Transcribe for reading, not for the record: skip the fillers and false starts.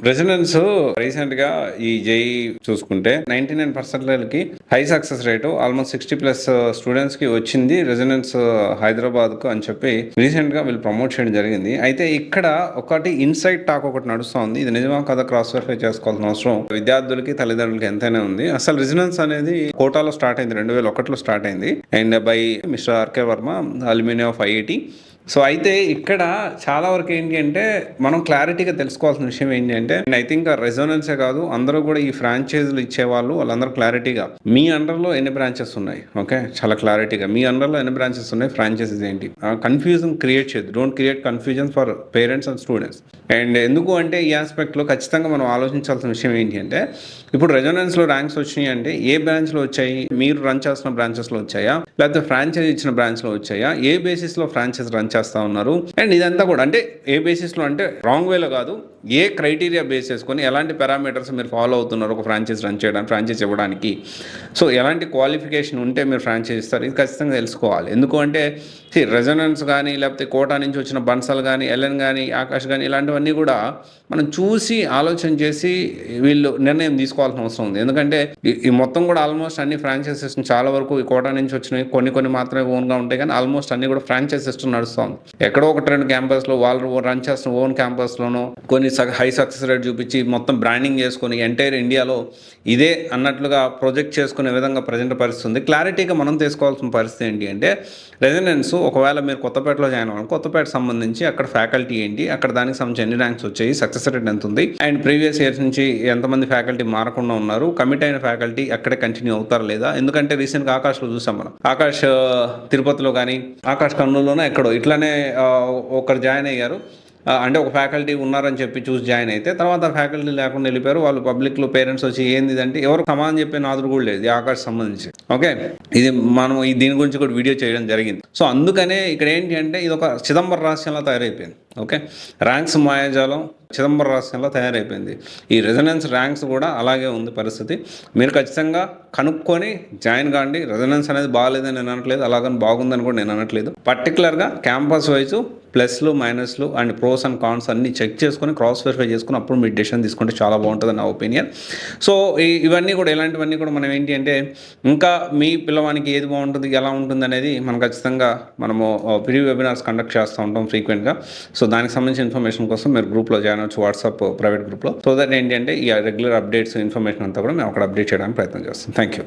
Residence recent గా ఈ JEE చూసుకుంటే 99% high success rate almost 60+ students కి వచ్చింది రెసిడెన్స్ హైదరాబాద్ కు అని చెప్పి రీసెంట్ గా వీళ్ళు ప్రమోట్ చేయడం జరిగింది. అయితే ఇక్కడ ఒకటి ఇన్సైడ్ టాక్ ఒకటి నడుస్తుంది. ఇది నిజమా కదా క్రాస్ వెరిఫై చేసుకోవాల్సిన అవసరం విద్యార్థులకి తల్లిదండ్రులకి ఎంతైనా ఉంది. అసలు రెసిడెన్స్ అనేది కోటాలో స్టార్ట్ అయింది, 2001లో స్టార్ట్ అయింది and by Mister R K Verma, aluminium of IIT. So అయితే ఇక్కడ చాలా వరకు ఏంటి అంటే మనం క్లారిటీగా తెలుసుకోవాల్సిన విషయం ఏంటి అంటే ఐ థింక్ రెజోనెన్సే కాదు, అందరూ కూడా ఈ ఫ్రాంచైజీలు ఇచ్చేవాళ్ళు వాళ్ళందరూ క్లారిటీగా మీ అండర్లో ఎన్ని బ్రాంచెస్ ఉన్నాయి, ఓకే, చాలా క్లారిటీగా మీ అండర్లో ఎన్ని బ్రాంచెస్ ఉన్నాయి, ఫ్రాంచైజీస్ ఏంటి, కన్ఫ్యూజన్ క్రియేట్ చేయదు. Don't create confusion for parents and students. And ఎందుకు అంటే ఈ ఆస్పెక్ట్లో ఖచ్చితంగా మనం ఆలోచించాల్సిన విషయం ఏంటి అంటే ఇప్పుడు రెజోనెన్స్లో ర్యాంక్స్ వచ్చినాయి అంటే ఏ బ్రాంచ్లో వచ్చాయి, మీరు రన్ చేస్తున్న బ్రాంచెస్లో వచ్చాయా, లేకపోతే ఫ్రాంచైజీ ఇచ్చిన బ్రాంచ్లో వచ్చాయా, ఏ బేసిస్లో ఫ్రాంచైజ్ రన్ చేస్తా ఉన్నారు. అండ్ ఇదంతా కూడా అంటే ఏ బేసిస్లో అంటే రాంగ్ వేలో కాదు, ఏ క్రైటీరియా బేస్ చేసుకొని ఎలాంటి పారామీటర్స్ మీరు ఫాలో అవుతున్నారు ఒక ఫ్రాంచైజ్ రన్ చేయడానికి, ఫ్రాంచైజ్ ఇవ్వడానికి. సో ఎలాంటి క్వాలిఫికేషన్ ఉంటే మీరు ఫ్రాంచైజ్ ఇస్తారు, ఇది ఖచ్చితంగా తెలుసుకోవాలి. ఎందుకు అంటే రెజొనెన్స్ కానీ లేకపోతే కోటా నుంచి వచ్చిన బన్సల్ కానీ, ఎల్ఎన్ కానీ, ఆకాష్ కానీ ఇలాంటివన్నీ కూడా మనం చూసి ఆలోచన చేసి వీళ్ళు నిర్ణయం తీసుకోవాల్సిన అవసరం ఉంది. ఎందుకంటే ఈ మొత్తం కూడా ఆల్మోస్ట్ అన్ని ఫ్రాంచైజ్ సిస్టమ్ చాలా వరకు ఈ కోటా నుంచి వచ్చినవి కొన్ని మాత్రమే ఓన్గా ఉంటాయి, కానీ ఆల్మోస్ట్ అన్ని కూడా ఫ్రాంచైజ్ సిస్టమ్ నడుస్తుంది. ఎక్కడో ఒక 2 క్యాంపస్లో వాళ్ళు రన్ చేస్తున్న ఓన్ క్యాంపస్లోనో కొన్ని హై సక్సెస్ రేట్ చూపించి మొత్తం బ్రాండింగ్ చేసుకొని ఎంటైర్ ఇండియాలో ఇదే అన్నట్లుగా ప్రొజెక్ట్ చేసుకునే విధంగా ప్రజెంట్ పరిస్థితి ఉంది. క్లారిటీగా మనం తీసుకోవాల్సిన పరిస్థితి ఏంటి అంటే రెసిడెన్స్ ఒకవేళ మీరు కొత్తపేటలో జాయిన్ అవ్వాలి, కొత్తపేట సంబంధించి అక్కడ ఫ్యాకల్టీ ఏంటి, అక్కడ దానికి సంబంధించి ఎన్ని ర్యాంక్స్ వచ్చాయి, సక్సెస్ రేట్ ఎంత ఉంది, అండ్ ప్రీవియస్ ఇయర్స్ నుంచి ఎంతమంది ఫ్యాకల్టీ మారకుండా ఉన్నారు, కమిట్ అయిన ఫ్యాకల్టీ అక్కడే కంటిన్యూ అవుతారా లేదా. ఎందుకంటే రీసెంట్గా ఆకాష్లో చూసాం మనం, ఆకాష్ తిరుపతిలో కానీ ఆకాష్ కర్నూలులోనే ఎక్కడో ఇట్లానే ఒకరు జాయిన్ అయ్యారు. అంటే ఒక ఫ్యాకల్టీ ఉన్నారని చెప్పి చూసి జాయిన్ అయితే తర్వాత ఫ్యాకల్టీ లేకుండా వెళ్ళిపోయారు. వాళ్ళు పబ్లిక్లో పేరెంట్స్ వచ్చి ఏంది అంటే ఎవరు సమానం చెప్పే నాదురు కూడా లేదు ఆకాష్ సంబంధించి. ఓకే, ఇది మనం దీని గురించి కూడా వీడియో చేయడం జరిగింది. సో అందుకనే ఇక్కడ ఏంటి అంటే ఇది ఒక చిదంబర రహస్యంలో తయారైపోయింది. ఓకే, ర్యాంక్స్ మాయాజాలం చిదంబర రహస్యంలో తయారైపోయింది. ఈ రెజొనెన్స్ ర్యాంక్స్ కూడా అలాగే ఉంది పరిస్థితి. మీరు ఖచ్చితంగా కనుక్కొని జాయిన్ కాండి. రెజొనెన్స్ అనేది బాగాలేదని నేను అనట్లేదు, అలాగని బాగుందని కూడా నేను అనట్లేదు. పర్టికులర్గా క్యాంపస్ వైజు ప్లస్లు మైనస్లు అండ్ ప్రోస్ అండ్ కాన్స్ అన్ని చెక్ చేసుకొని క్రాస్ వెరిఫై చేసుకుని అప్పుడు మీరు డెసిషన్ తీసుకుంటే చాలా బాగుంటుంది నా ఒపీనియన్. సో ఇవన్నీ కూడా ఇలాంటివన్నీ కూడా మనం ఏంటి అంటే ఇంకా మీ పిల్లవానికి ఏది బాగుంటుంది, ఎలా ఉంటుంది అనేది మనం ఖచ్చితంగా మనము ప్రీ వెబినార్స్ కండక్ట్ చేస్తూ ఉంటాం ఫ్రీక్వెంట్గా. సో దానికి సంబంధించిన ఇన్ఫర్మేషన్ కోసం మీరు గ్రూప్లో జాయిన్ అవ్వచ్చు, వాట్సాప్ ప్రైవేట్ గ్రూప్లో. సో దట్ ఏంటి అంటే ఈ రెగ్యులర్ అప్డేట్స్ ఇన్ఫర్మేషన్ అంతా కూడా మేము అక్కడ అప్డేట్ చేయడానికి ప్రయత్నం చేస్తాం. Thank you.